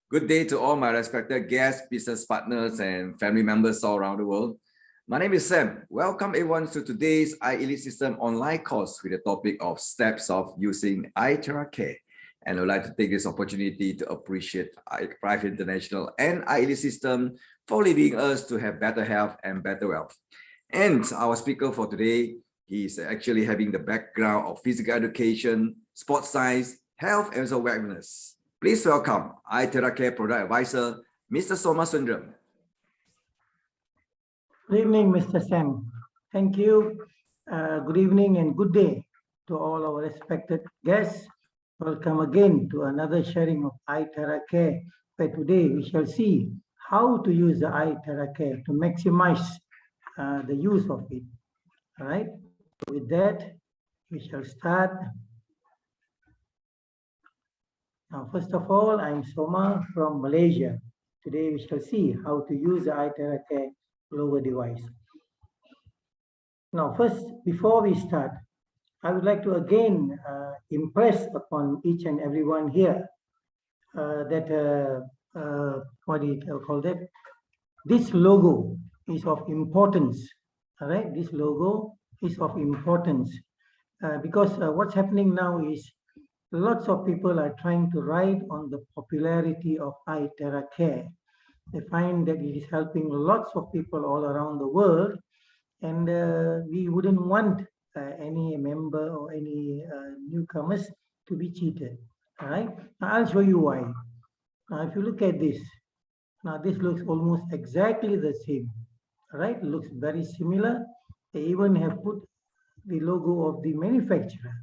Good day to all my respected guests, business partners, and family members all around the world. My name is Sam. Welcome everyone to today's iElite System online course with the topic of steps of using iTerra Care. And I'd like to take this opportunity to appreciate Thrive International and iElite System for leading us to have better health and better wealth. And our speaker for today, he's actually having the background of physical education, sports science, health, and also wellness. Please welcome iTerra Care Product Advisor, Mr. Soma Sundram. Good evening, Mr. Sam. Thank you. Good evening and good day to all our respected guests. Welcome again to another sharing of iTerra Care, where today we shall see how to use the iTerra Care to maximize the use of it. All right. With that, we shall start. Now, first of all, I'm Soma from Malaysia. Today we shall see how to use the iTerra Care Glover device. Now, first, before we start, I would like to again impress upon each and everyone here that what do you call that? This logo is of importance. All right, this logo is of importance because what's happening now is lots of people are trying to ride on the popularity of iTerra Care. They find that it is helping lots of people all around the world, and we wouldn't want any member or any newcomers to be cheated. All right, now I'll show you why. Now, if you look at this, now this looks almost exactly the same. All right, it looks very similar. They even have put the logo of the manufacturer.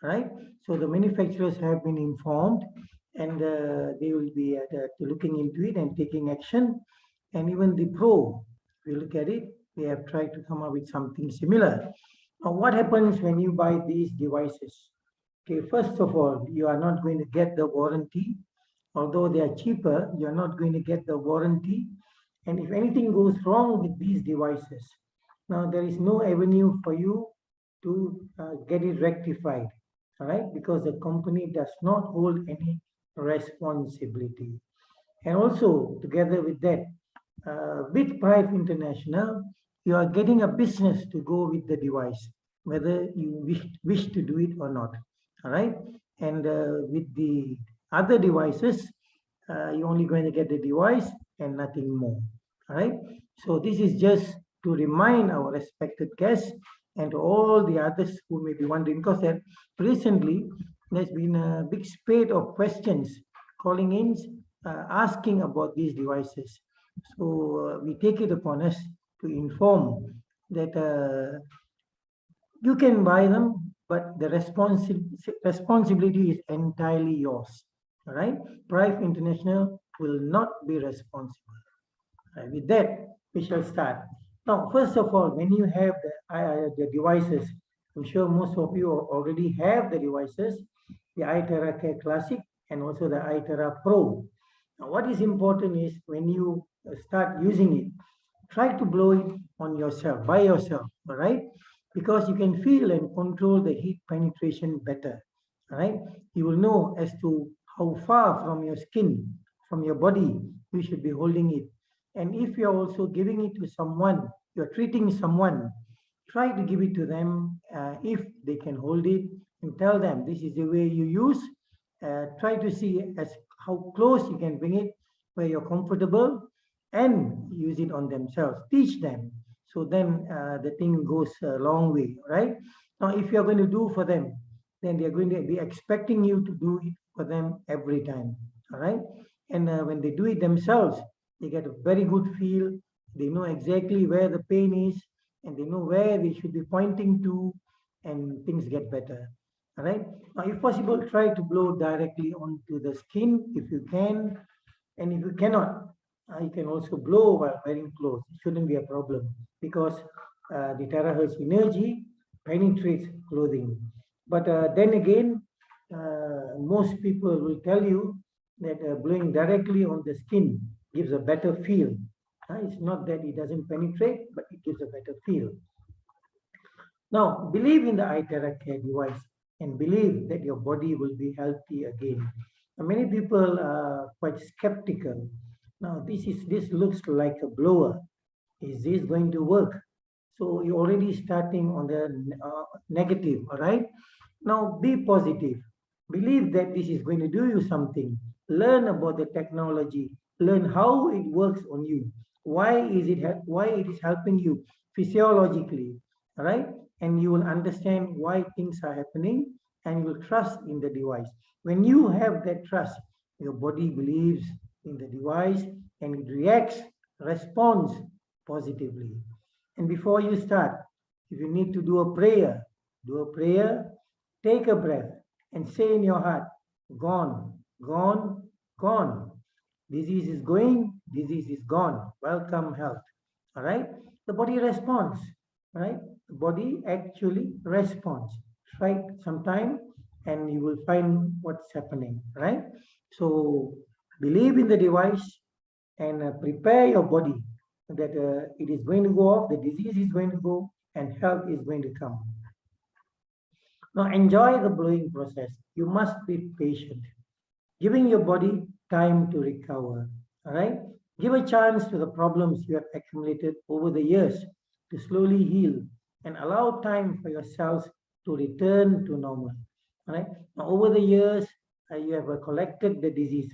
Right, so the manufacturers have been informed, and they will be looking into it and taking action. And even the Pro, if you look at it, they have tried to come up with something similar. Now, what happens when you buy these devices? Okay, first of all, you are not going to get the warranty. Although they are cheaper, you are not going to get the warranty. And if anything goes wrong with these devices, now there is no avenue for you to get it rectified. All right, because the company does not hold any responsibility. And also, together with that, with Thrive International, you are getting a business to go with the device, whether you wish to do it or not. All right, and with the other devices, you're only going to get the device and nothing more. All right, so this is just to remind our respected guests and to all the others who may be wondering, because that recently there's been a big spate of questions calling in, asking about these devices. So we take it upon us to inform that you can buy them, but the responsibility is entirely yours. All right, Thrive International will not be responsible. Right, with that, we shall start. Now, first of all, when you have the devices, I'm sure most of you already have the devices, the iTerra Care Classic and also the iTerra Pro. Now, what is important is when you start using it, try to blow it on yourself, by yourself, all right? Because you can feel and control the heat penetration better, all right? You will know as to how far from your skin, from your body, you should be holding it. And if you're also giving it to someone, you're treating someone, try to give it to them if they can hold it, and tell them this is the way you use. Try to see as how close you can bring it where you're comfortable and use it on themselves. Teach them. So then the thing goes a long way, right? Now, if you're going to do for them, then they're going to be expecting you to do it for them every time, all right? And when they do it themselves, they get a very good feel. They know exactly where the pain is, and they know where they should be pointing to, and things get better. All right. Now, if possible, try to blow directly onto the skin if you can. And if you cannot, you can also blow while wearing clothes. It shouldn't be a problem because the terahertz energy penetrates clothing. But then again, most people will tell you that blowing directly on the skin gives a better feel. It's not that it doesn't penetrate, but it gives a better feel. Now, believe in the iTerra Care device and believe that your body will be healthy again. Many people are quite skeptical. Now, this looks like a blower. Is this going to work? So you're already starting on the negative, all right? Now be positive. Believe that this is going to do you something. Learn about the technology. Learn how it works on you. Why it is helping you physiologically, all right? And you will understand why things are happening, and you will trust in the device. When you have that trust, your body believes in the device and it reacts, responds positively. And before you start, if you need to do a prayer, take a breath and say in your heart, gone, gone, gone. Disease is going, disease is gone. Welcome health. All right? The body responds. All right? The body actually responds. Try it sometime and you will find what's happening. Right? So believe in the device and prepare your body that it is going to go off, the disease is going to go, and health is going to come. Now enjoy the blowing process. You must be patient, giving your body time to recover. All right? Give a chance to the problems you have accumulated over the years to slowly heal and allow time for your cells to return to normal. All right? Now, over the years, you have collected the disease,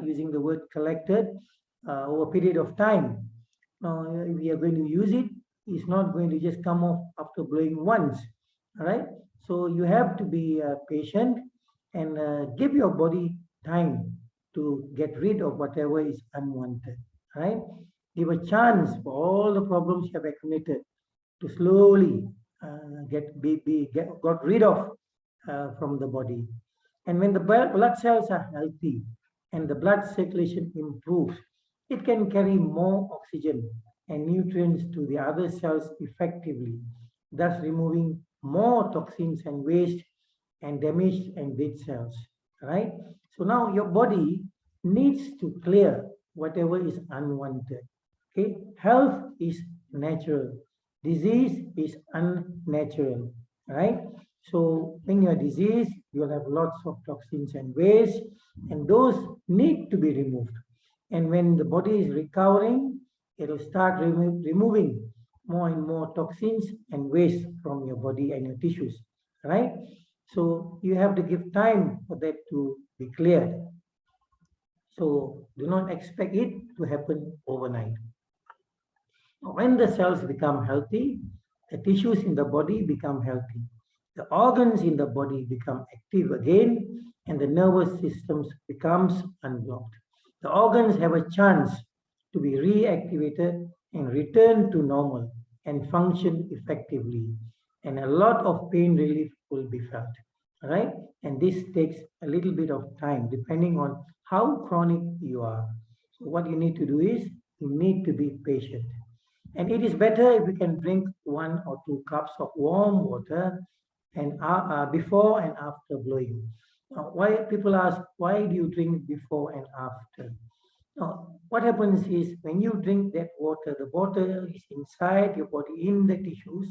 using the word collected over a period of time. Now, if we are going to use it, it's not going to just come off after blowing once. All right? So you have to be patient and give your body time to get rid of whatever is unwanted. Right? Give a chance for all the problems you have accumulated to slowly got rid of from the body. And when the blood cells are healthy and the blood circulation improves, it can carry more oxygen and nutrients to the other cells effectively, thus removing more toxins and waste and damaged and dead cells. Right? So now your body needs to clear whatever is unwanted. Okay? Health is natural. Disease is unnatural. Right? So when you are diseased, you'll have lots of toxins and waste, and those need to be removed. And when the body is recovering, it will start removing more and more toxins and waste from your body and your tissues. Right? So you have to give time for that to be cleared. So do not expect it to happen overnight. When the cells become healthy, the tissues in the body become healthy. The organs in the body become active again, and the nervous system becomes unblocked. The organs have a chance to be reactivated and return to normal and function effectively. And a lot of pain relief will be felt. Right? And this takes a little bit of time depending on how chronic you are. So what you need to do is you need to be patient. And it is better if you can drink 1 or 2 cups of warm water and before and after blowing. Now, why people ask, why do you drink before and after? Now, what happens is when you drink that water, the water is inside your body in the tissues,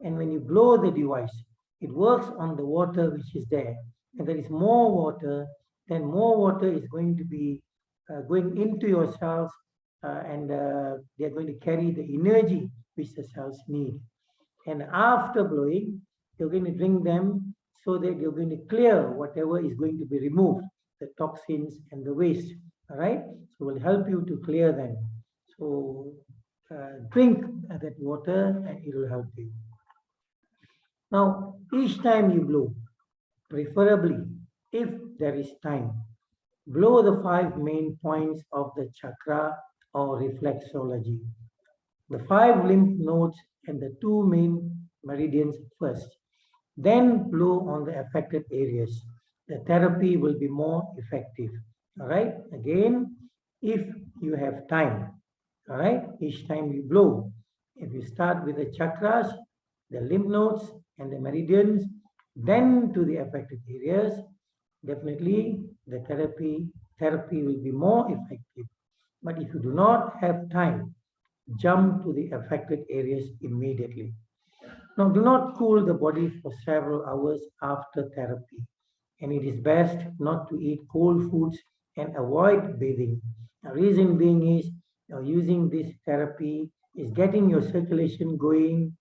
and when you blow the device, it works on the water which is there. And there is more water, then more water is going to be going into your cells, and they're going to carry the energy which the cells need. And after blowing, you're going to drink them so that you're going to clear whatever is going to be removed, the toxins and the waste. All right? So it will help you to clear them. So drink that water and it will help you. Now, each time you blow, preferably if there is time, blow the 5 main points of the chakra or reflexology, the 5 lymph nodes and the 2 main meridians first. Then blow on the affected areas. The therapy will be more effective. All right. Again, if you have time, all right, each time you blow, if you start with the chakras, the lymph nodes, and the meridians, then to the affected areas, definitely the therapy will be more effective. But if you do not have time, jump to the affected areas immediately. Now, do not cool the body for several hours after therapy. and it is best not to eat cold foods and avoid bathing. The reason being is using this therapy is getting your circulation going,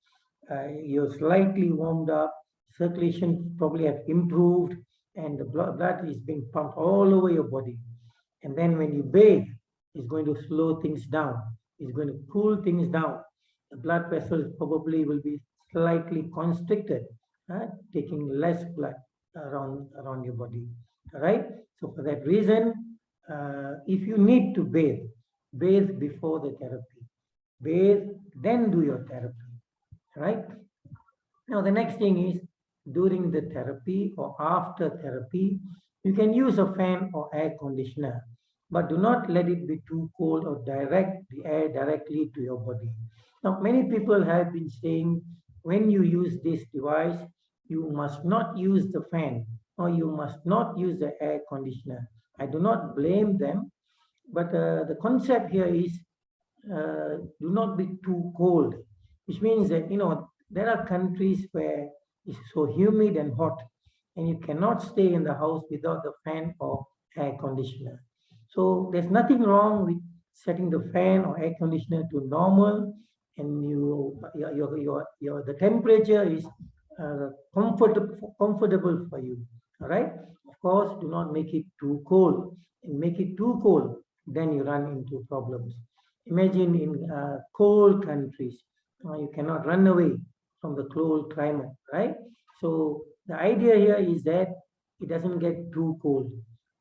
you're slightly warmed up, circulation probably have improved, and the blood is being pumped all over your body. And then when you bathe, it's going to slow things down. It's going to cool things down. The blood vessels probably will be slightly constricted, taking less blood around your body. All right. So for that reason, if you need to bathe, bathe before the therapy. Bathe, then do your therapy. All right. Now the next thing is during the therapy or after therapy, you can use a fan or air conditioner, but do not let it be too cold or direct the air directly to your body. Now, many people have been saying when you use this device, you must not use the fan or you must not use the air conditioner. I do not blame them, but the concept here is do not be too cold, which means that, there are countries where it's so humid and hot, and you cannot stay in the house without the fan or air conditioner. So there's nothing wrong with setting the fan or air conditioner to normal, and the temperature is comfortable for you. All right. Of course, do not make it too cold. And make it too cold, then you run into problems. Imagine in cold countries, you cannot run away from the cold climate, right? So the idea here is that it doesn't get too cold,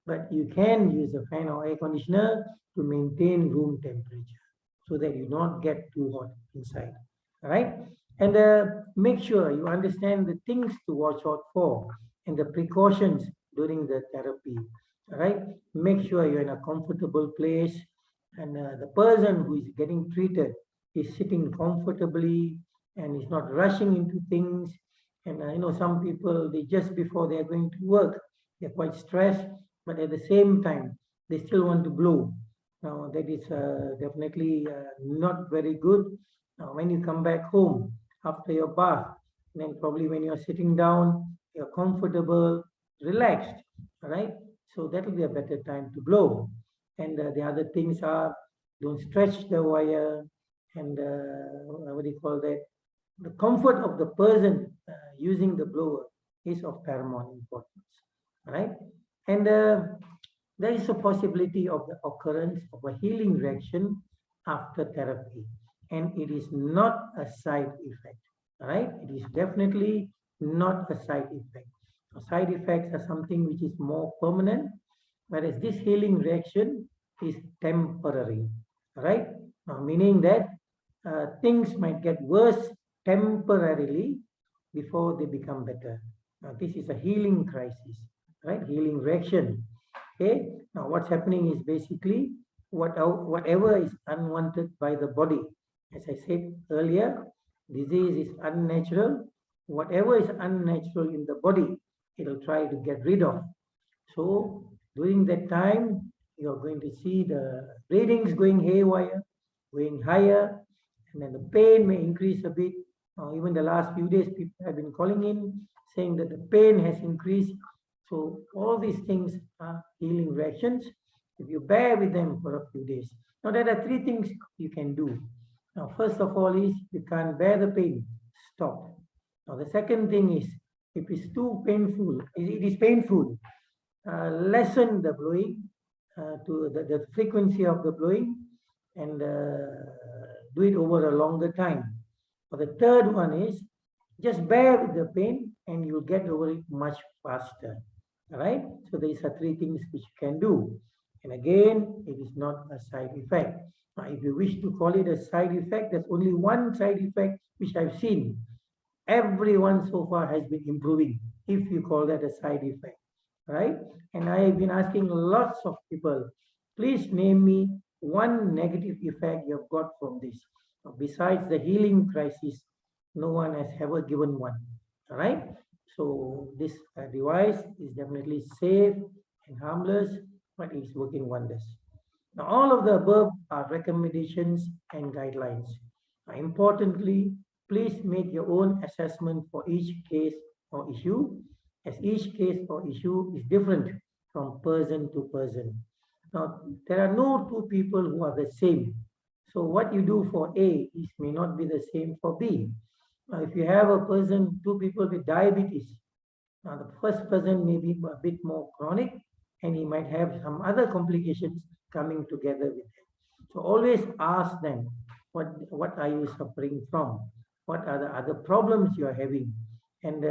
but you can use a fan or air conditioner to maintain room temperature so that you don't get too hot inside, all right? And make sure you understand the things to watch out for and the precautions during the therapy, all right? Make sure you're in a comfortable place, and the person who is getting treated is sitting comfortably and is not rushing into things. And some people, they just before they are going to work, they're quite stressed, but at the same time, they still want to blow. Now that is definitely not very good. Now, when you come back home after your bath, then probably when you're sitting down, you're comfortable, relaxed, all right? So that will be a better time to blow. And the other things are, don't stretch the wire, and what do you call that? The comfort of the person using the blower is of paramount importance, right? And there is a possibility of the occurrence of a healing reaction after therapy, and it is not a side effect, right? It is definitely not a side effect. Side effects are something which is more permanent, whereas this healing reaction is temporary, right? Meaning that things might get worse temporarily before they become better. Now, this is a healing crisis, right? Healing reaction. Okay. Now, what's happening is basically whatever is unwanted by the body. As I said earlier, disease is unnatural. Whatever is unnatural in the body, it'll try to get rid of. So during that time, you're going to see the readings going haywire, going higher, and then the pain may increase a bit. Even the last few days, people have been calling in saying that the pain has increased. So all these things are healing reactions if you bear with them for a few days. Now there are three things you can do. Now first of all is, you can't bear the pain, stop. Now the second thing is, if it's too painful, it is painful, lessen the blowing to the frequency of the blowing, and do it over a longer time. But the third one is, just bear with the pain and you'll get over it much faster. All right. So these are three things which you can do. And again, it is not a side effect. Now, if you wish to call it a side effect, there's only one side effect which I've seen. Everyone so far has been improving, if you call that a side effect, right? And I have been asking lots of people, please name me one negative effect you've got from this. Besides the healing crisis, no one has ever given one, all right? So this device is definitely safe and harmless, but it's working wonders. Now, all of the above are recommendations and guidelines. Now, importantly, please make your own assessment for each case or issue, as each case or issue is different from person to person. Now, there are no two people who are the same. So what you do for A may not be the same for B. Now, if you have a person, two people with diabetes, now the first person may be a bit more chronic and he might have some other complications coming together with him. So always ask them, what are you suffering from? What are the other problems you are having? And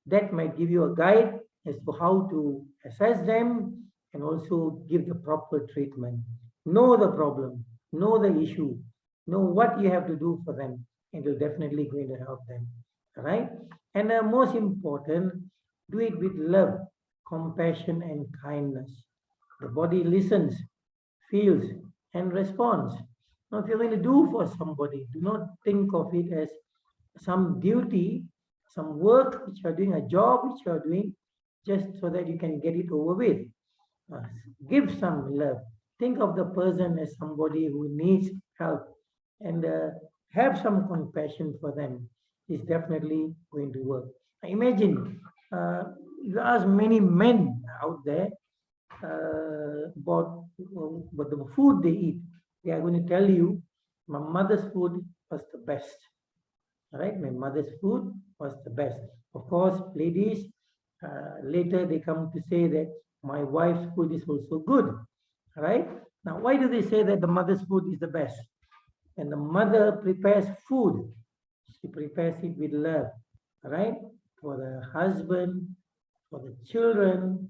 that might give you a guide as to how to assess them and also give the proper treatment. Know the problem, know the issue, know what you have to do for them, and you're definitely going to help them. All right? And most important, do it with love, compassion, and kindness. The body listens, feels, and responds. Now, if you're going to do for somebody, do not think of it as some duty, some work which you're doing, a job which you're doing, just so that you can get it over with. Give some love. Think of the person as somebody who needs help and have some compassion for them. Is definitely going to work. Imagine you ask many men out there about what the food they eat. They are going to tell you, my mother's food was the best. All right, my mother's food was the best. Of course, ladies, later they come to say that my wife's food is also good. All right. Now, why do they say that the mother's food is the best? And the mother prepares food, she prepares it with love, all right, for the husband, for the children,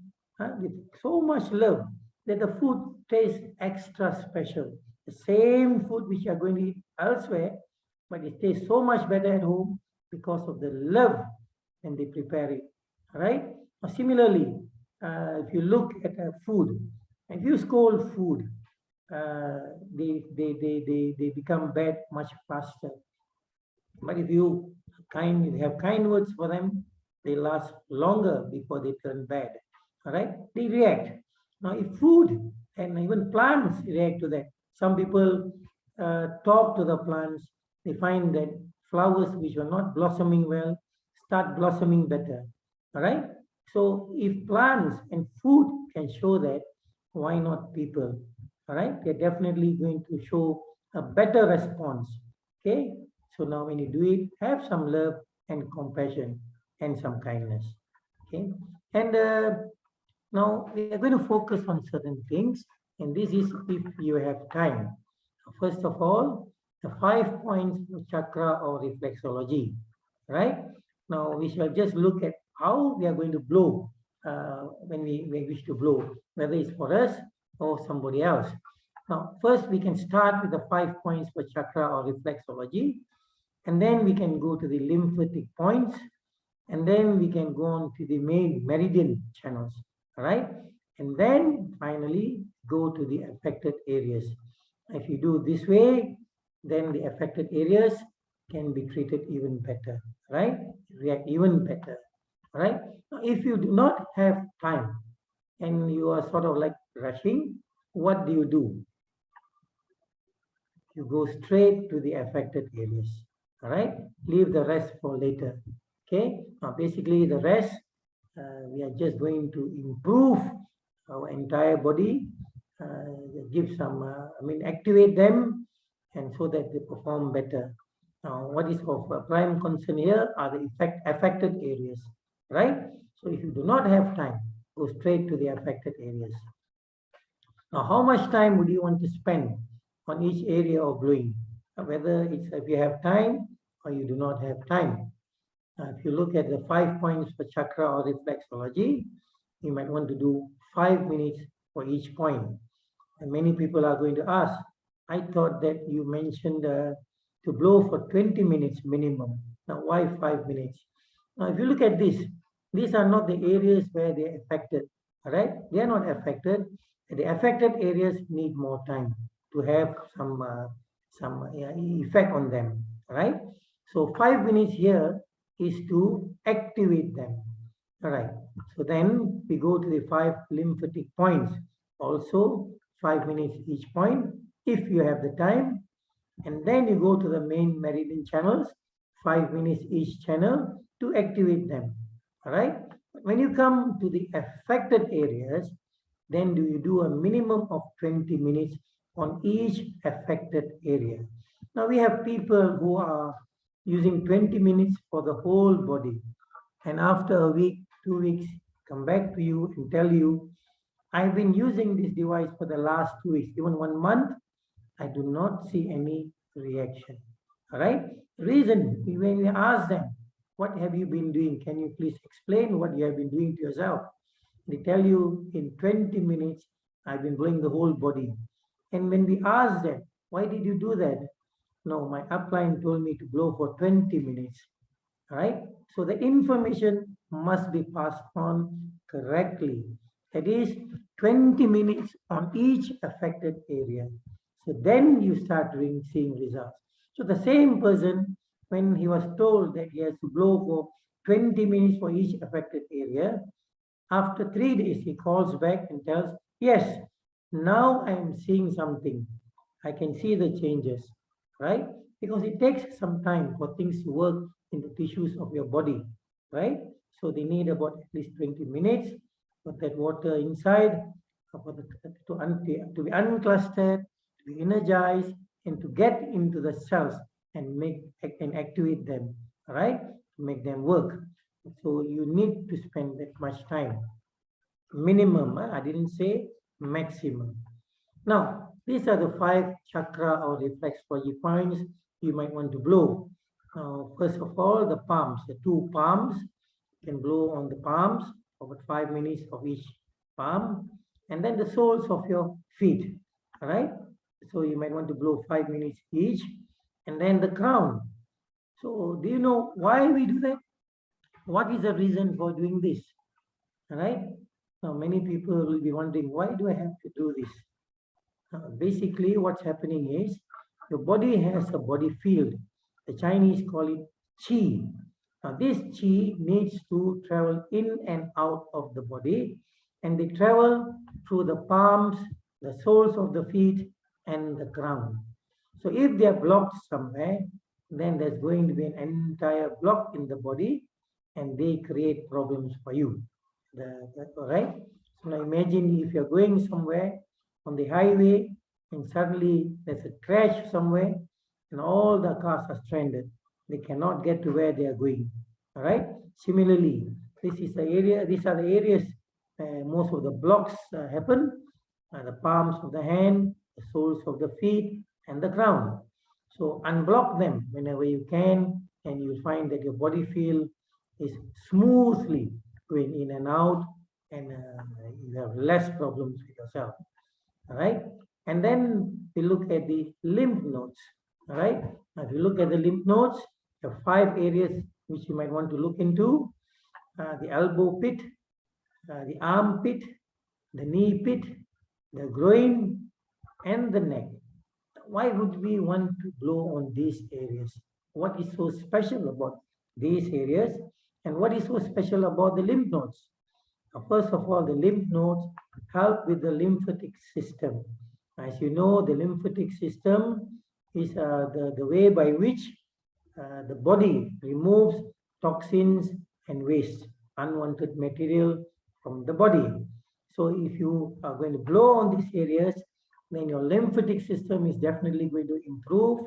with so much love that the food tastes extra special. The same food which you are going to eat elsewhere, but it tastes so much better at home because of the love and they prepare it, all right? Similarly, if you look at food, if you scold food, they become bad much faster. But if you have kind words for them, they last longer before they turn bad. All right, they react. Now, if food and even plants react to that, some people talk to the plants. They find that flowers which are not blossoming well start blossoming better. All right. So, if plants and food can show that, why not people? All right, they're definitely going to show a better response. Okay. So now when you do it, have some love and compassion and some kindness. Okay. And now we are going to focus on certain things. And this is if you have time. First of all, the 5 points of chakra or reflexology. Right. Now we shall just look at how we are going to blow when we wish to blow, whether it's for us or somebody else. Now, first we can start with the 5 points for chakra or reflexology. And then we can go to the lymphatic points, and then we can go on to the main meridian channels, all right? And then finally go to the affected areas. If you do this way, then the affected areas can be treated even better, right? React even better, all right? Now, if you do not have time and you are sort of like rushing, what do? You go straight to the affected areas. All right, leave the rest for later. Okay, now basically the rest we are just going to improve our entire body, give some activate them, and so that they perform better. Now what is of prime concern here are the affected areas, right? So if you do not have time, go straight to the affected areas. Now how much time would you want to spend on each area of blowing? Whether it's if you have time or you do not have time. If you look at the 5 points for chakra or reflexology, you might want to do 5 minutes for each point. And many people are going to ask, I thought that you mentioned to blow for 20 minutes minimum. Now, why 5 minutes? Now, if you look at this, these are not the areas where they're affected, all right? They are not affected. The affected areas need more time to have some effect on them, right? So 5 minutes here is to activate them, all right? So then we go to the 5 lymphatic points, also 5 minutes each point, if you have the time. And then you go to the main meridian channels, 5 minutes each channel to activate them, all right? When you come to the affected areas, then do you do a minimum of 20 minutes on each affected area. Now we have people who are using 20 minutes for the whole body, and after a week, 2 weeks, come back to you and tell you, I've been using this device for the last 2 weeks, even 1 month, I do not see any reaction. All right. Reason, when we ask them, what have you been doing? Can you please explain what you have been doing to yourself? They tell you in 20 minutes, I've been blowing the whole body. And when we ask them, why did you do that? No, my upline told me to blow for 20 minutes. All right. So the information must be passed on correctly. That is 20 minutes on each affected area. So then you start seeing results. So the same person, when he was told that he has to blow for 20 minutes for each affected area, after 3 days, he calls back and tells, yes, now I am seeing something. I can see the changes, right? Because it takes some time for things to work in the tissues of your body, right? So they need about at least 20 minutes for that water inside, to be unclustered, to be energized, and to get into the cells and activate them, right? To make them work. So you need to spend that much time. Minimum, I didn't say maximum. Now, these are the 5 chakra or reflexology points you might want to blow. First of all, the palms, the 2 palms, you can blow on the palms for about 5 minutes of each palm, and then the soles of your feet, all right? So you might want to blow 5 minutes each, and then the crown. So do you know why we do that? What is the reason for doing this? All right? Now, many people will be wondering, why do I have to do this? Basically, what's happening is your body has a body field. The Chinese call it qi. Now, this qi needs to travel in and out of the body, and they travel through the palms, the soles of the feet, and the ground. So if they are blocked somewhere, then there's going to be an entire block in the body, and they create problems for you. All right? So now imagine if you're going somewhere on the highway and suddenly there's a crash somewhere and all the cars are stranded. They cannot get to where they are going. All right? Similarly, these are the areas most of the blocks happen, the palms of the hand, the soles of the feet, and the ground. So unblock them whenever you can, and you'll find that your body field is smoothly going in and out, and you have less problems with yourself. All right. And then we look at the lymph nodes. All right. Now, if you look at the lymph nodes, there are 5 areas which you might want to look into: the elbow pit, the arm pit, the knee pit, the groin, and the neck. Why would we want to blow on these areas? What is so special about these areas? And what is so special about the lymph nodes? Now, first of all, the lymph nodes help with the lymphatic system. As you know, the lymphatic system is the way by which the body removes toxins and waste, unwanted material from the body. So if you are going to blow on these areas, then your lymphatic system is definitely going to improve,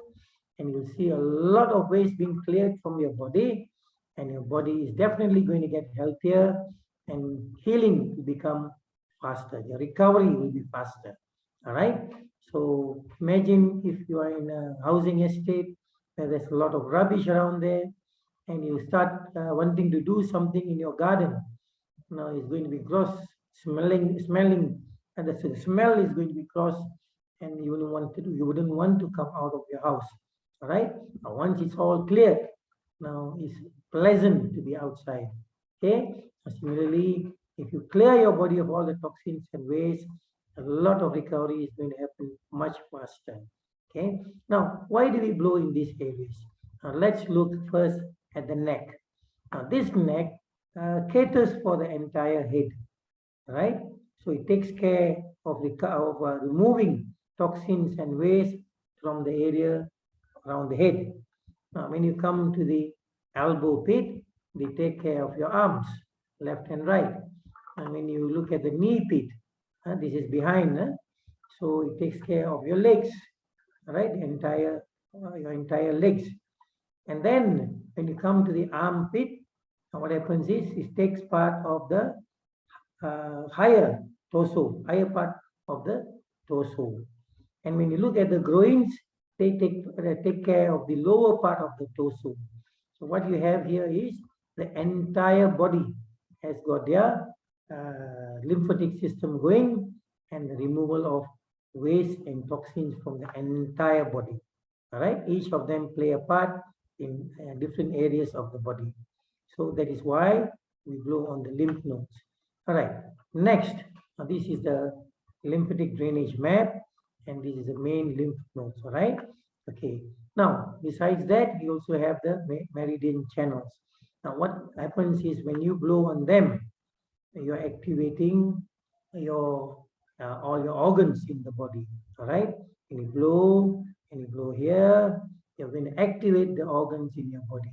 and you'll see a lot of waste being cleared from your body, and your body is definitely going to get healthier, and healing will become faster. Your recovery will be faster. All right. So imagine if you are in a housing estate where there's a lot of rubbish around there, and you start wanting to do something in your garden. Now it's going to be gross, smelling, and the smell is going to be gross, and you wouldn't want to come out of your house. All right. Now, once it's all clear, now it's pleasant to be outside. Okay. Similarly, if you clear your body of all the toxins and waste, a lot of recovery is going to happen much faster. Okay. Now, why do we blow in these areas? Now, let's look first at the neck. Now, this neck caters for the entire head, right? So it takes care of removing toxins and waste from the area around the head. Now, when you come to the elbow pit, they take care of your arms. left and right. And when you look at the knee pit, this is behind, so it takes care of your legs, right? Your entire legs. And then when you come to the armpit, what happens is it takes part of the higher part of the torso. And when you look at the groins, they take care of the lower part of the torso. So what you have here is the entire body has got their lymphatic system going, and the removal of waste and toxins from the entire body. All right, each of them play a part in different areas of the body. So that is why we blow on the lymph nodes. All right, next, this is the lymphatic drainage map, and this is the main lymph nodes. All right, okay. Now, besides that, we also have the meridian channels. Now, what happens is when you blow on them, you're activating your all your organs in the body. All right, and you blow here, you're going to activate the organs in your body.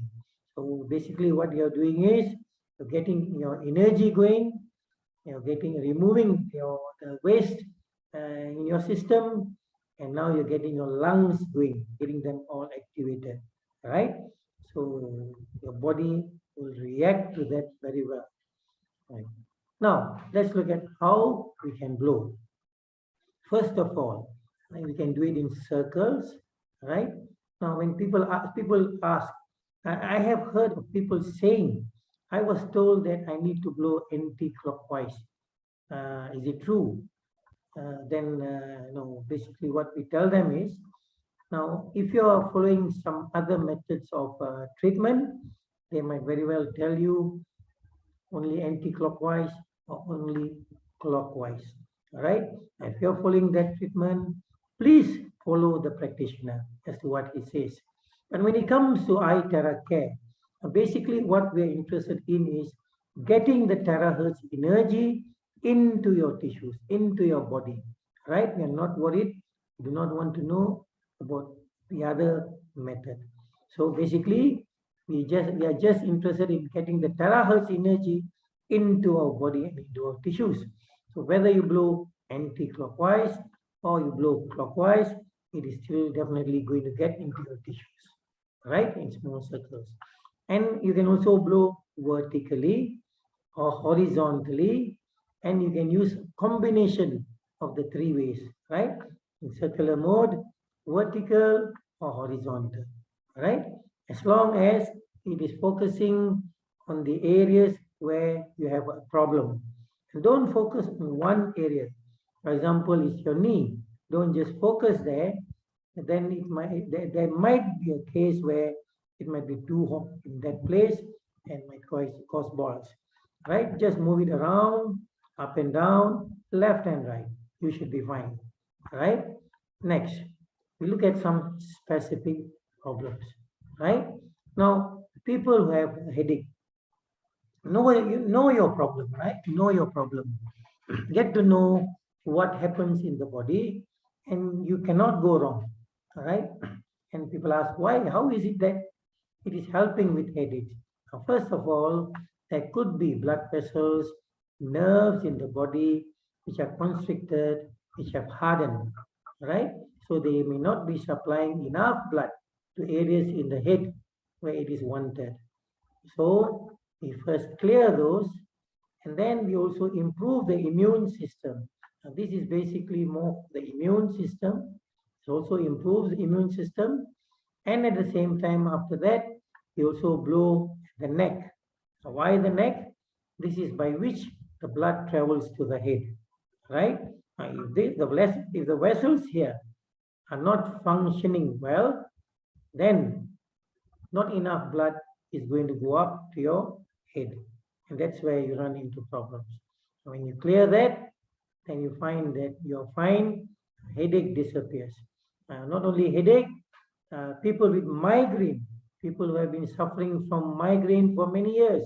So basically what you're doing is you're getting your energy going, you're removing the waste in your system, and now you're getting your lungs going, getting them all activated. All right, so your body will react to that very well. Right. Now let's look at how we can blow. First of all, we can do it in circles, right? Now, when people ask, I have heard of people saying, I was told that I need to blow anti-clockwise. Is it true? No, basically what we tell them is, now, if you are following some other methods of treatment, they might very well tell you only anti-clockwise or only clockwise. All right. If you're following that treatment, please follow the practitioner as to what he says. And when it comes to iTerra Care, basically what we're interested in is getting the terahertz energy into your tissues, into your body. Right? We are not worried. We do not want to know about the other method. So basically, we are just interested in getting the terahertz energy into our body and into our tissues. So whether you blow anti-clockwise or you blow clockwise, it is still definitely going to get into your tissues, right? In small circles. And you can also blow vertically or horizontally, and you can use combination of the three ways, right? In circular mode, vertical or horizontal, right? As long as it is focusing on the areas where you have a problem. And don't focus on one area. For example, it's your knee. Don't just focus there. Then there might be a case where it might be too hot in that place and might cause boils. Right? Just move it around, up and down, left and right. You should be fine. Right? Next, we look at some specific problems. Right? Now, people who have a headache, you know your problem, right? Know your problem. Get to know what happens in the body, and you cannot go wrong. All right. And people ask, why? How is it that it is helping with headache? Now, first of all, there could be blood vessels, nerves in the body which are constricted, which have hardened. Right. So they may not be supplying enough blood to areas in the head where it is wanted. So we first clear those, and then we also improve the immune system. Now, this is basically more the immune system. It also improves the immune system. And at the same time, after that, we also blow the neck. So why the neck? This is by which the blood travels to the head, right? Now, if the vessels here are not functioning well, then not enough blood is going to go up to your head. And that's where you run into problems. So when you clear that, then you find that you're fine, headache disappears. Not only headache, people with migraine, people who have been suffering from migraine for many years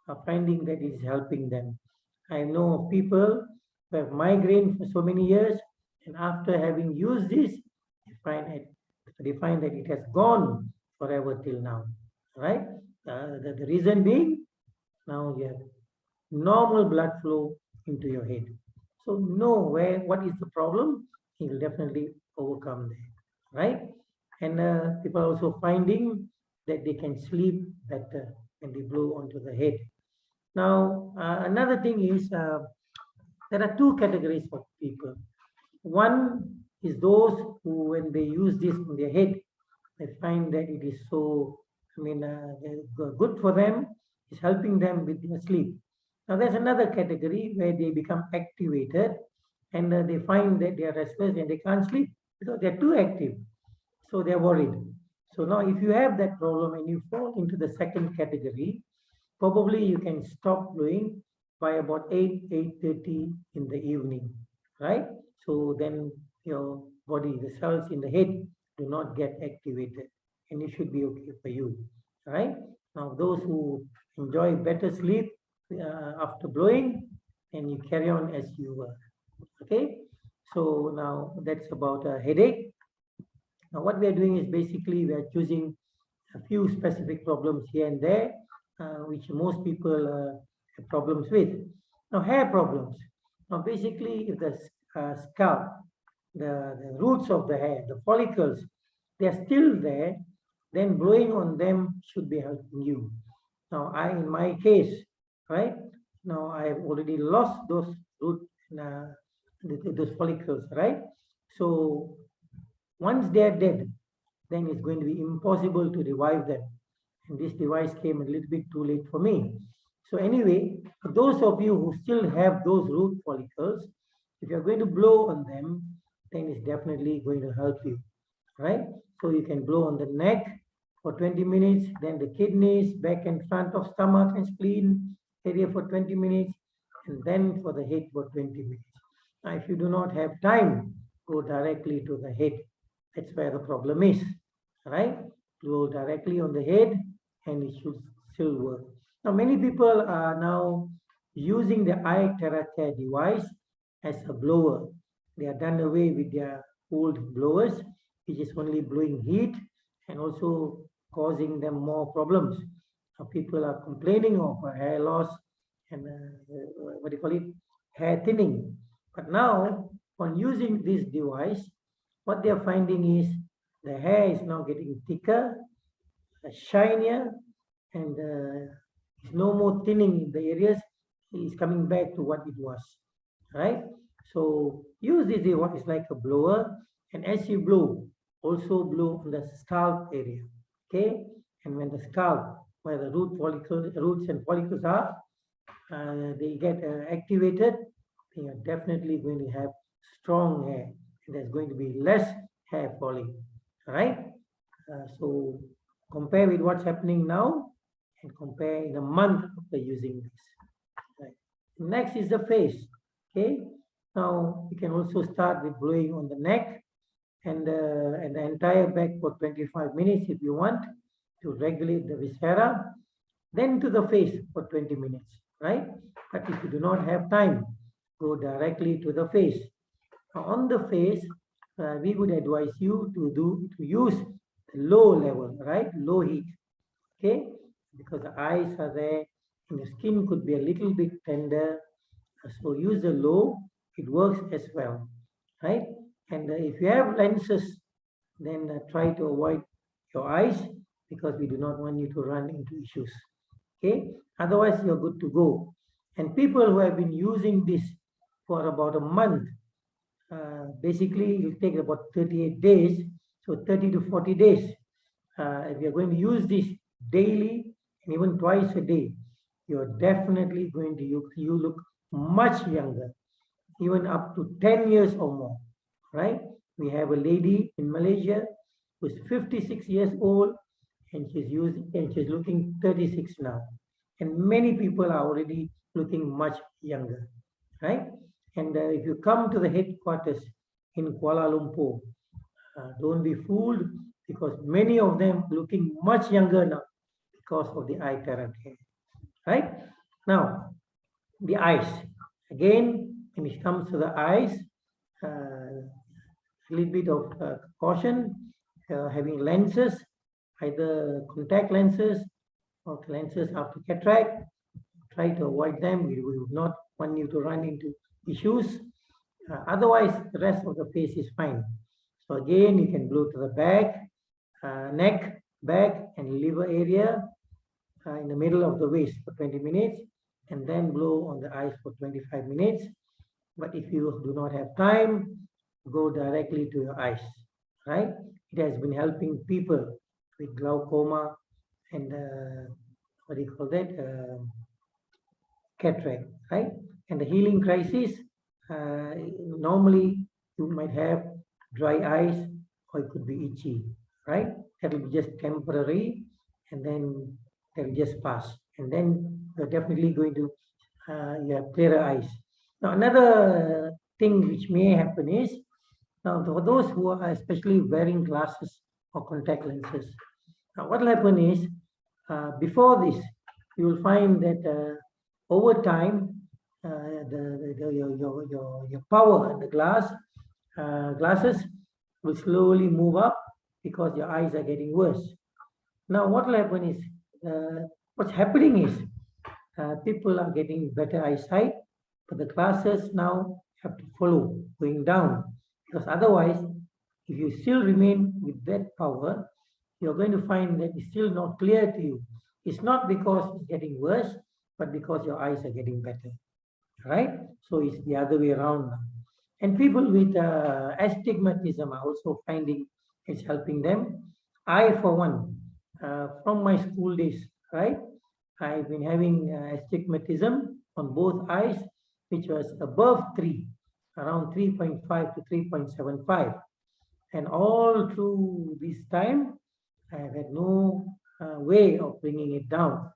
are finding that it is helping them. I know of people who have migraine for so many years, and after having used this, they find that it has gone forever till now, right? The reason being, now you have normal blood flow into your head. So know what is the problem, he will definitely overcome that, right? And people are also finding that they can sleep better when they blow onto the head. Now, another thing is there are two categories of people. One is those who, when they use this in their head, they find that it is so, good for them, it's helping them with their sleep. Now, there's another category where they become activated and they find that they are restless and they can't sleep because they're too active. So they're worried. So now, if you have that problem and you fall into the second category, probably you can stop blowing by about 8:30 in the evening, right? So then your body, the cells in the head do not get activated and it should be okay for you, right? Now, those who enjoy better sleep after blowing, and you carry on as you were, okay? So now that's about a headache. Now, what we are doing is basically we are choosing a few specific problems here and there, which most people have problems with. Now, hair problems. Now, basically, if the scalp, the roots of the hair, the follicles, they are still there, then blowing on them should be helping you. Now, in my case, right, now I have already lost those root, those follicles, right? So once they are dead, then it's going to be impossible to revive them. And this device came a little bit too late for me. So anyway, for those of you who still have those root follicles, if you're going to blow on them, then it's definitely going to help you, right? So you can blow on the neck for 20 minutes, then the kidneys, back and front of stomach and spleen area for 20 minutes, and then for the head for 20 minutes. Now, if you do not have time, go directly to the head. That's where the problem is, right? Blow directly on the head and it should still work. Now, many people are now using the iTeracare device as a blower. They are done away with their old blowers, which is only blowing heat and also causing them more problems. Now, people are complaining of hair loss and what do you call it? Hair thinning. But now, on using this device, what they are finding is the hair is now getting thicker, shinier, and it's no more thinning in the areas. It's coming back to what it was, right? So use this device like a blower, and as you blow, also blow on the scalp area, okay? And when the scalp, where the roots and follicles are, they get activated, then you're definitely going to have strong hair, and there's going to be less hair falling, right? So compare with what's happening now and compare in a month after using this. Right. Next is the face. Okay. Now you can also start with blowing on the neck and the entire back for 25 minutes if you want to regulate the viscera. Then to the face for 20 minutes, right? But if you do not have time, go directly to the face. Now, on the face, we would advise you to use low level, right? Low heat, okay? Because the eyes are there and the skin could be a little bit tender. So use the low, it works as well, right? And if you have lenses, then try to avoid your eyes because we do not want you to run into issues, okay? Otherwise, you're good to go. And people who have been using this for about a month, basically it will take about 38 days, so 30 to 40 days. If you're going to use this daily and even twice a day, you're definitely going to you look much younger, even up to 10 years or more, right? We have a lady in Malaysia who's 56 years old and she's looking 36 now. And many people are already looking much younger, right? And if you come to the headquarters in Kuala Lumpur, don't be fooled because many of them looking much younger now because of the iTeracare, right? Now, the eyes. Again, when it comes to the eyes, a little bit of caution, having lenses, either contact lenses or lenses after cataract. try to avoid them. We would not want you to run into issues. Otherwise, the rest of the face is fine. So again, you can blow to the back, neck, back, and liver area in the middle of the waist for 20 minutes, and then blow on the eyes for 25 minutes. But if you do not have time, go directly to your eyes, right? It has been helping people with glaucoma and what do you call that? Cataract, right? And the healing crisis, normally you might have dry eyes or it could be itchy, right? That will be just temporary and then that will just pass. And then you're definitely going to you have clearer eyes. Now, another thing which may happen is, now for those who are especially wearing glasses or contact lenses, now what will happen is, before this, you will find that over time, your power, the glasses will slowly move up because your eyes are getting worse. Now, what will happen is, what's happening is, people are getting better eyesight, but the glasses now have to follow, going down, because otherwise, if you still remain with that power, you're going to find that it's still not clear to you. It's not because it's getting worse, but because your eyes are getting better, right? So it's the other way around now. And people with astigmatism are also finding it's helping them. I, for one, from my school days, right? I've been having astigmatism on both eyes, which was above 3, around 3.5 to 3.75. And all through this time, I have had no way of bringing it down.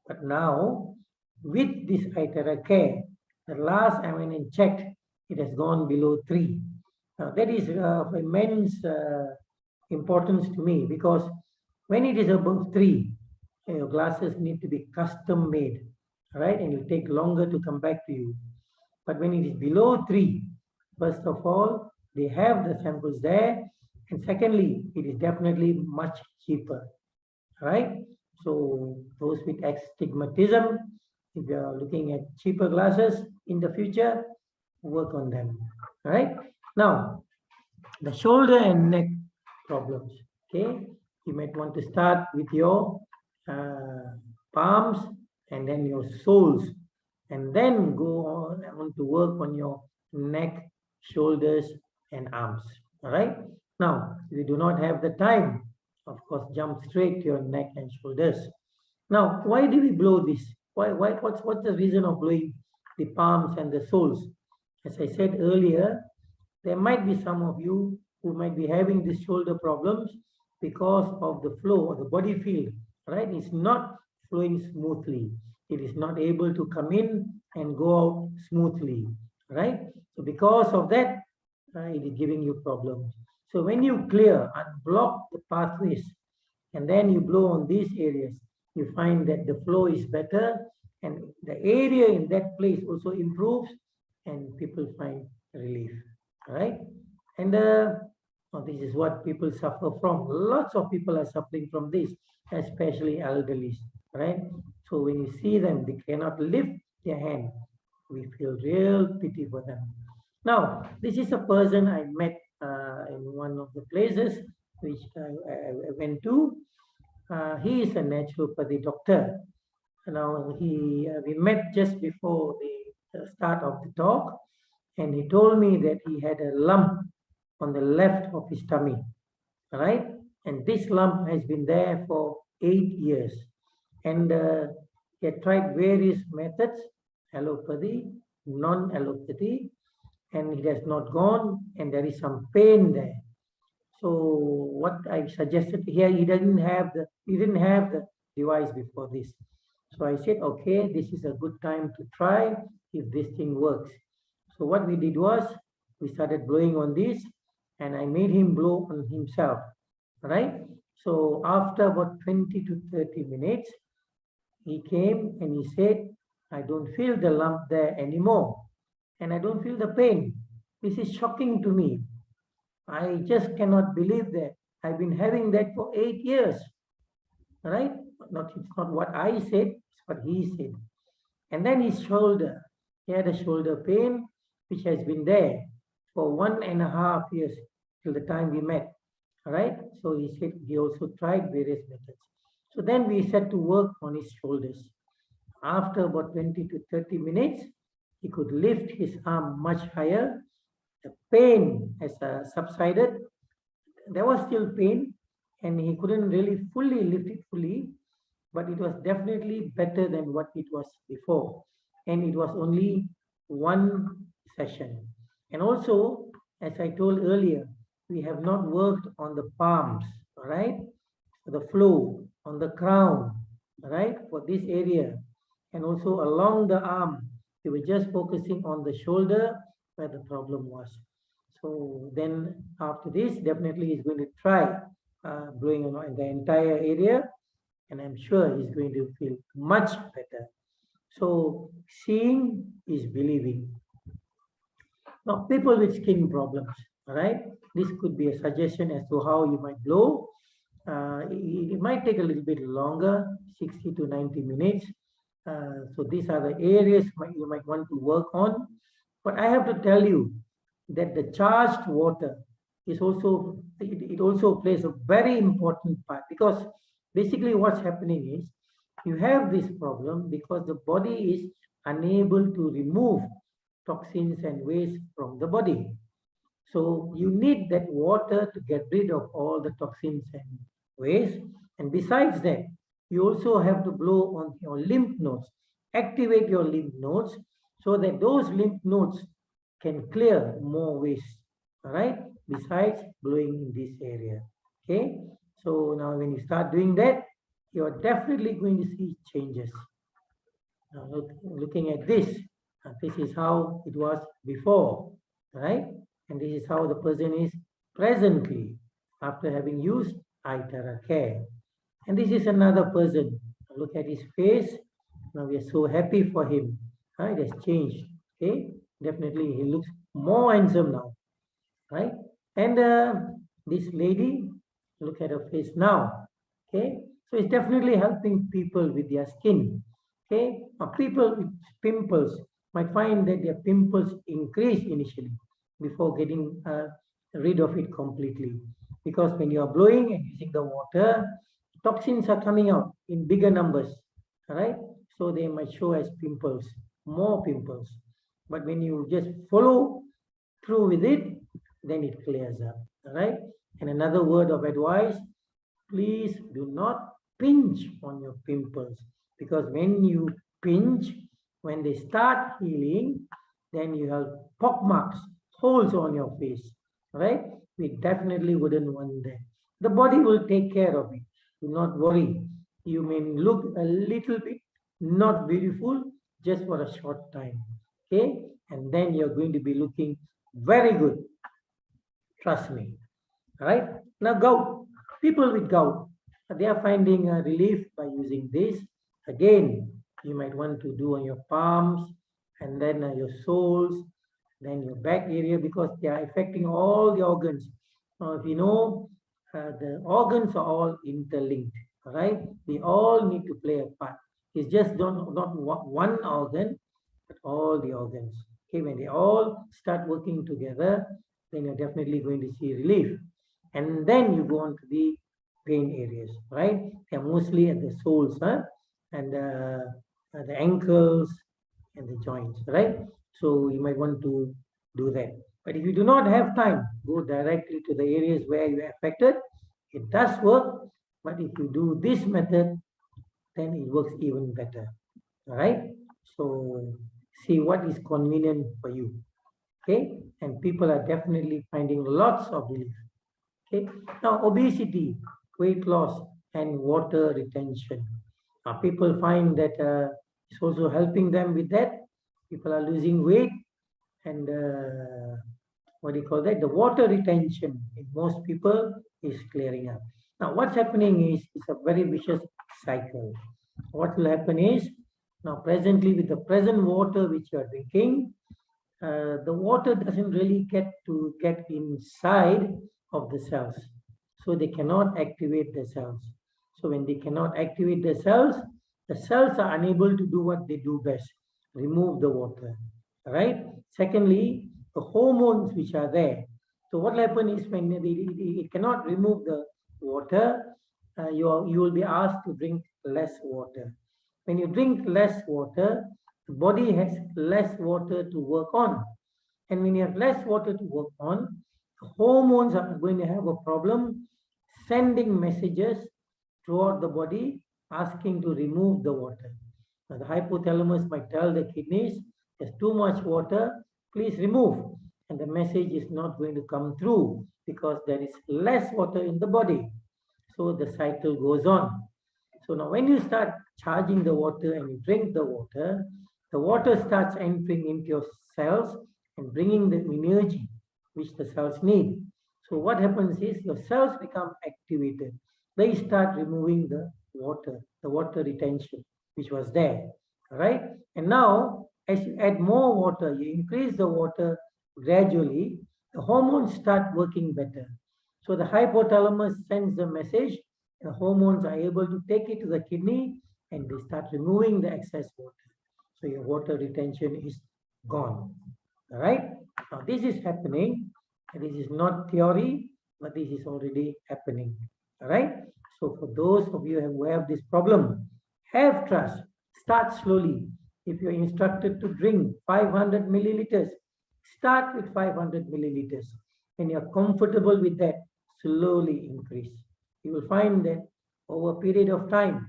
But now, with this iTerra Care, the last I went and checked, it has gone below 3. Now, that is of immense importance to me, because when it is above 3, your glasses need to be custom made, right? And it will take longer to come back to you. But when it is below 3, first of all, they have the samples there. And secondly, it is definitely much cheaper, right? So those with astigmatism, if you are looking at cheaper glasses in the future, work on them, right? Now, the shoulder and neck problems, okay? You might want to start with your palms and then your soles, and then go on to work on your neck, shoulders, and arms, all right? Now, if you do not have the time, of course, jump straight to your neck and shoulders. Now, why do we blow this? What's the reason of blowing the palms and the soles? As I said earlier, there might be some of you who might be having these shoulder problems because of the flow or the body field, right? It's not flowing smoothly. It is not able to come in and go out smoothly, right? So because of that, it is giving you problems. So when you clear and block the pathways, and then you blow on these areas, you find that the flow is better and the area in that place also improves and people find relief, right? And this is what people suffer from. Lots of people are suffering from this, especially elderly, right? So when you see them, they cannot lift their hand. We feel real pity for them. Now, this is a person I met in one of the places which I went to. He is a naturopathy doctor. Now, we met just before the start of the talk, and he told me that he had a lump on the left of his tummy, right? And this lump has been there for 8 years. And he had tried various methods, allopathy, non-allopathy, and it has not gone, and there is some pain there. So what I suggested here, he didn't have the device before this. So I said, okay, this is a good time to try if this thing works. So what we did was, we started blowing on this, and I made him blow on himself, right? So after about 20 to 30 minutes, he came and he said, I don't feel the lump there anymore, and I don't feel the pain. This is shocking to me. I just cannot believe that. I've been having that for 8 years, right? It's not what I said, it's what he said. And then his shoulder, he had a shoulder pain, which has been there for 1.5 years till the time we met. All right. So he said he also tried various methods. So then we set to work on his shoulders. After about 20 to 30 minutes, he could lift his arm much higher. The pain has subsided. There was still pain, and he couldn't really fully lift it fully, but it was definitely better than what it was before. And it was only one session. And also, as I told earlier, we have not worked on the palms, all right? The flow on the crown, all right, for this area. And also along the arm, we were just focusing on the shoulder where the problem was. So then after this, definitely he's going to try blowing on the entire area, and I'm sure he's going to feel much better. So seeing is believing. Now, people with skin problems, all right, this could be a suggestion as to how you might blow. It might take a little bit longer, 60 to 90 minutes. So these are the areas you might want to work on. But I have to tell you that the charged water is also, it also plays a very important part, because basically what's happening is you have this problem because the body is unable to remove toxins and waste from the body. So you need that water to get rid of all the toxins and waste. And besides that, you also have to blow on your lymph nodes, activate your lymph nodes so that those lymph nodes can clear more waste, all right, besides blowing in this area. Okay, so now when you start doing that, you're definitely going to see changes. Now looking at this, this is how it was before, right? And this is how the person is presently after having used iTerra Care. And this is another person. Look at his face. Now we are so happy for him. It has changed. Okay, definitely he looks more handsome now, right? And this lady, look at her face now. Okay, so it's definitely helping people with their skin. Okay, people with pimples might find that their pimples increase initially before getting rid of it completely. Because when you are blowing and using the water, toxins are coming out in bigger numbers, all right? So they might show as pimples, more pimples. But when you just follow through with it, then it clears up, all right? And another word of advice, please do not pinch on your pimples, because when you pinch, when they start healing, then you have pock marks, holes on your face, right? We definitely wouldn't want that. The body will take care of it. Do not worry. You may look a little bit not beautiful just for a short time, okay? And then you're going to be looking very good. Trust me, all right? Now gout, people with gout, they are finding a relief by using this. Again, you might want to do on your palms and then your soles, then your back area, because they are affecting all the organs. Now, if you know, the organs are all interlinked, all right? They all need to play a part. It's just not one organ, but all the organs. Okay, when they all start working together, then you're definitely going to see relief. And then you go on to the pain areas, right? They're mostly at the soles, and the ankles and the joints, right? So you might want to do that. But if you do not have time, go directly to the areas where you're affected. It does work, but if you do this method, then it works even better. All right? So see what is convenient for you. Okay? And people are definitely finding lots of relief. Okay? Now, obesity, weight loss, and water retention. People find that it's also helping them with that. People are losing weight, and what do you call that? The water retention in most people is clearing up. Now, what's happening is it's a very vicious cycle. What will happen is, now presently with the present water which you are drinking, the water doesn't really get inside of the cells. So they cannot activate the cells. So when they cannot activate the cells are unable to do what they do best, remove the water, right? Secondly, the hormones which are there. So what will happen is when it cannot remove the water, you will be asked to drink less water. When you drink less water, the body has less water to work on. And when you have less water to work on, the hormones are going to have a problem sending messages throughout the body asking to remove the water. Now, the hypothalamus might tell the kidneys, there's too much water, please remove. And the message is not going to come through because there is less water in the body. So the cycle goes on. So now when you start charging the water and you drink the water starts entering into your cells and bringing the energy which the cells need. So what happens is your cells become activated. They start removing the water retention which was there, right? And now as you add more water, you increase the water gradually, the hormones start working better. So the hypothalamus sends the message, the hormones are able to take it to the kidney and they start removing the excess water. So your water retention is gone. All right. Now this is happening. This is not theory, but this is already happening. All right. So for those of you who have this problem, have trust. Start slowly. If you're instructed to drink 500 milliliters, start with 500 milliliters. When you're comfortable with that, slowly increase. You will find that over a period of time,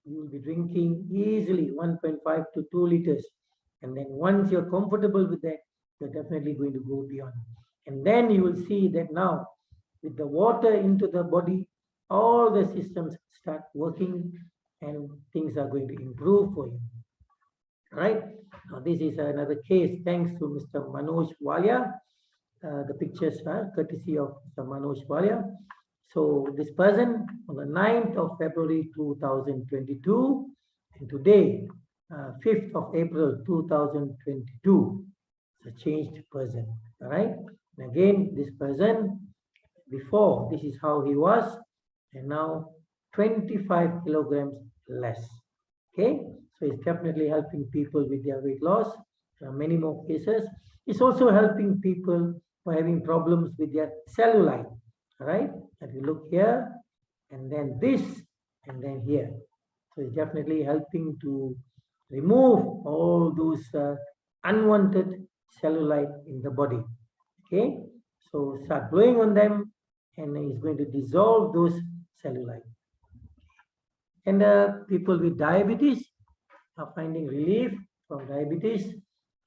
you will be drinking easily 1.5 to 2 liters. And then once you're comfortable with that, you're definitely going to go beyond. And then you will see that now, with the water into the body, all the systems start working and things are going to improve for you. Right? Now, this is another case thanks to Mr. Manoj Walia. The pictures are courtesy of Mr. Manoj Walia. So this person on the 9th of February 2022 and today, 5th of April 2022, is a changed person. All right. And again, this person before, this is how he was, and now 25 kilograms less. Okay. So it's definitely helping people with their weight loss. There are many more cases. It's also helping people who are having problems with their cellulite. All right. If you look here, and then this, and then here. So it's definitely helping to remove all those unwanted cellulite in the body. Okay. So start blowing on them, and it's going to dissolve those cellulite. And people with diabetes are finding relief from diabetes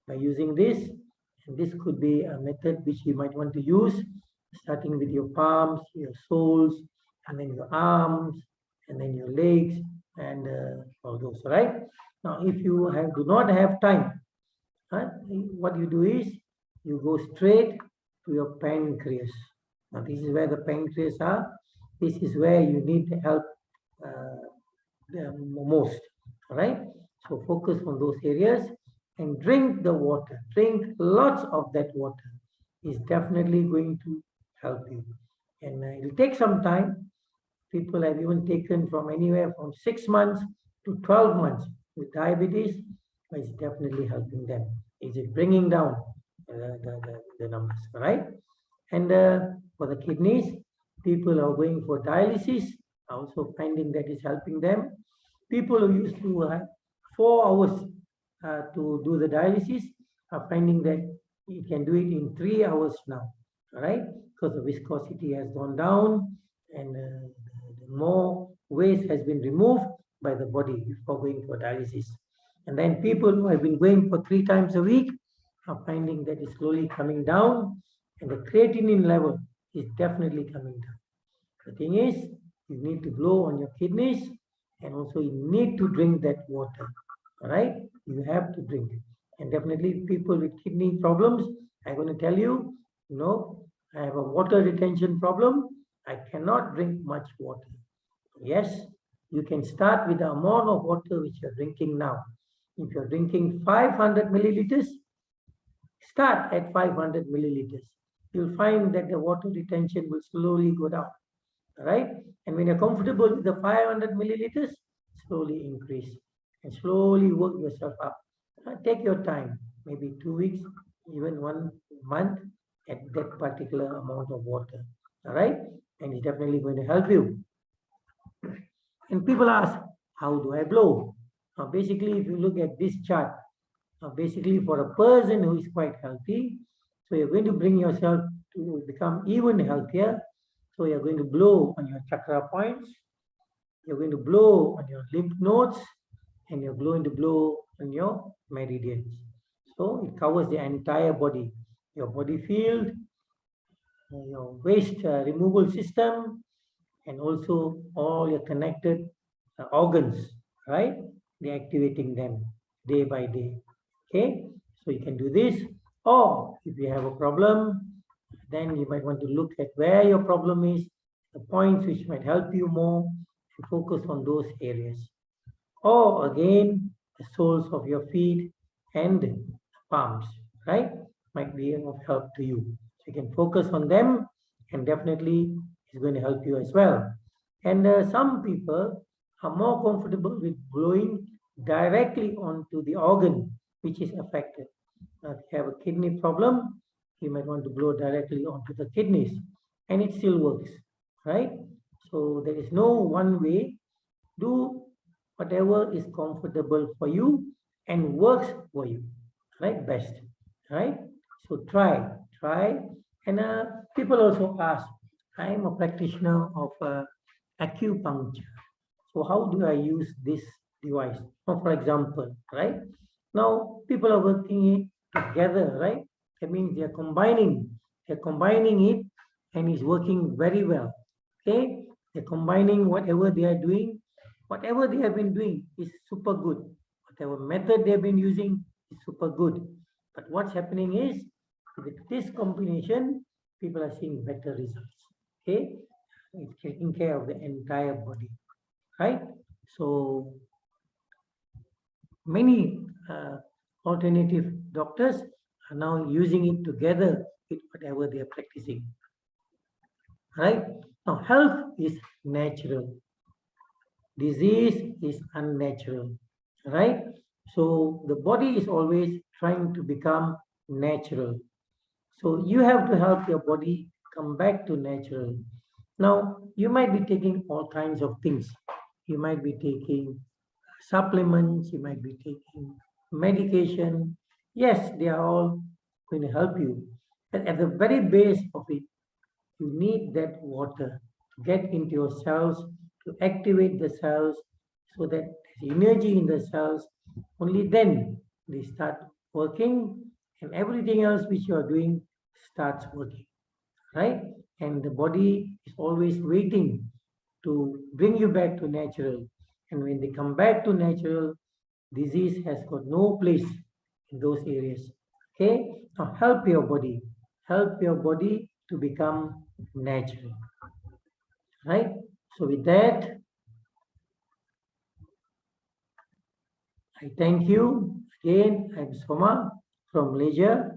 by using this. And this could be a method which you might want to use, starting with your palms, your soles, and then your arms, and then your legs, and all those, right? Now, if you do not have time, what you do is you go straight to your pancreas. Now, this is where the pancreas are. This is where you need the help the most, right? So focus on those areas and drink the water. Drink lots of that water. Is definitely going to help you. And it will take some time. People have even taken from anywhere from 6 months to 12 months with diabetes, but it's definitely helping them. Is it bringing down the numbers, right? And for the kidneys, people are going for dialysis, also finding that is helping them. People who used to have 4 hours to do the dialysis are finding that you can do it in 3 hours now, right? Because the viscosity has gone down and more waste has been removed by the body before going for dialysis. And then people who have been going for 3 times a week are finding that it's slowly coming down and the creatinine level is definitely coming down. The thing is, you need to blow on your kidneys and also you need to drink that water, all right? You have to drink it. And definitely people with kidney problems, I'm going to tell you, I have a water retention problem. I cannot drink much water. Yes, you can start with the amount of water which you're drinking now. If you're drinking 500 milliliters, start at 500 milliliters. You'll find that the water retention will slowly go down, right? And when you're comfortable with the 500 milliliters, slowly increase. and slowly work yourself up. Take your time, maybe 2 weeks, even 1 month at that particular amount of water. All right, and it's definitely going to help you. And people ask, how do I blow? Basically, if you look at this chart, basically for a person who is quite healthy, so you're going to bring yourself to become even healthier. So you're going to blow on your chakra points, you're going to blow on your lymph nodes, and you're going to blow on your meridians. So it covers the entire body, your body field, your waste removal system, and also all your connected organs, right? Deactivating them day by day. Okay, so you can do this. Or if you have a problem, then you might want to look at where your problem is, the points which might help you more, and focus on those areas. Or again, the soles of your feet and the palms, right? Might be of help to you. So you can focus on them, and definitely it's going to help you as well. And some people are more comfortable with blowing directly onto the organ which is affected. If you have a kidney problem, you might want to blow directly onto the kidneys, and it still works, right? So there is no one way. Do whatever is comfortable for you and works for you, right? Best, right? So try. And people also ask, I am a practitioner of acupuncture. So how do I use this device? Now, for example, right? Now people are working together, right? That means they're combining it, and it's working very well. Okay, they're combining whatever they are doing, whatever they have been doing is super good. Whatever method they've been using is super good. But what's happening is, with this combination, people are seeing better results. Okay, it's taking care of the entire body, right? So many alternative doctors are now using it together with whatever they are practicing, right? Now health is natural, disease is unnatural, right? So the body is always trying to become natural. So you have to help your body come back to natural. Now, you might be taking all kinds of things. You might be taking supplements, you might be taking medication. Yes, they are all going to help you. But at the very base of it, you need that water to get into your cells, to activate the cells so that there's energy in the cells. Only then they start working, and everything else which you are doing starts working, right? And the body is always waiting to bring you back to natural. And when they come back to natural, disease has got no place in those areas. Okay, now help your body to become natural, right? So with that, I thank you again. I'm Soma from Malaysia.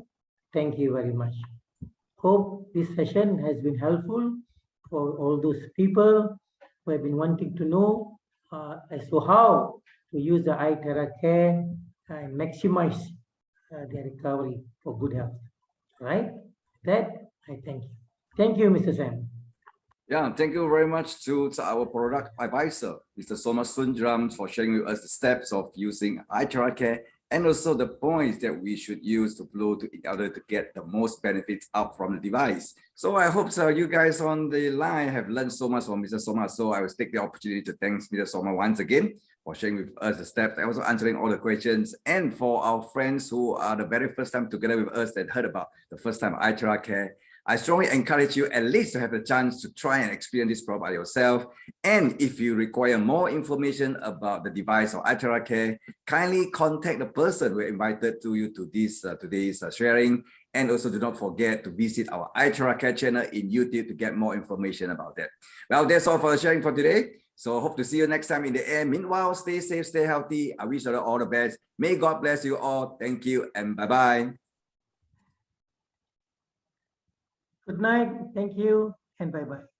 Thank you very much. Hope this session has been helpful for all those people who have been wanting to know as to how to use the iTerra Care and maximize their recovery for good health. Right? That I thank you. Thank you, Mr. Sam. Yeah, thank you very much to our product advisor, Mr. Soma Sundram, for sharing with us the steps of using iTerra Care and also the points that we should use to blow to in order to get the most benefits out from the device. So I hope you guys on the line have learned so much from Mr. Soma. So I will take the opportunity to thank Mr. Soma once again for sharing with us the steps and also answering all the questions. And for our friends who are the very first time together with us that heard about the first time iTerra Care, I strongly encourage you at least to have the chance to try and experience this product by yourself. And if you require more information about the device or iTerra Care, kindly contact the person who invited to you to this today's sharing. And also do not forget to visit our iTerra Care channel in YouTube to get more information about that. Well, that's all for the sharing for today. So hope to see you next time in the air. Meanwhile, stay safe, stay healthy. I wish you all the best. May God bless you all. Thank you and bye-bye. Good night. Thank you and bye-bye.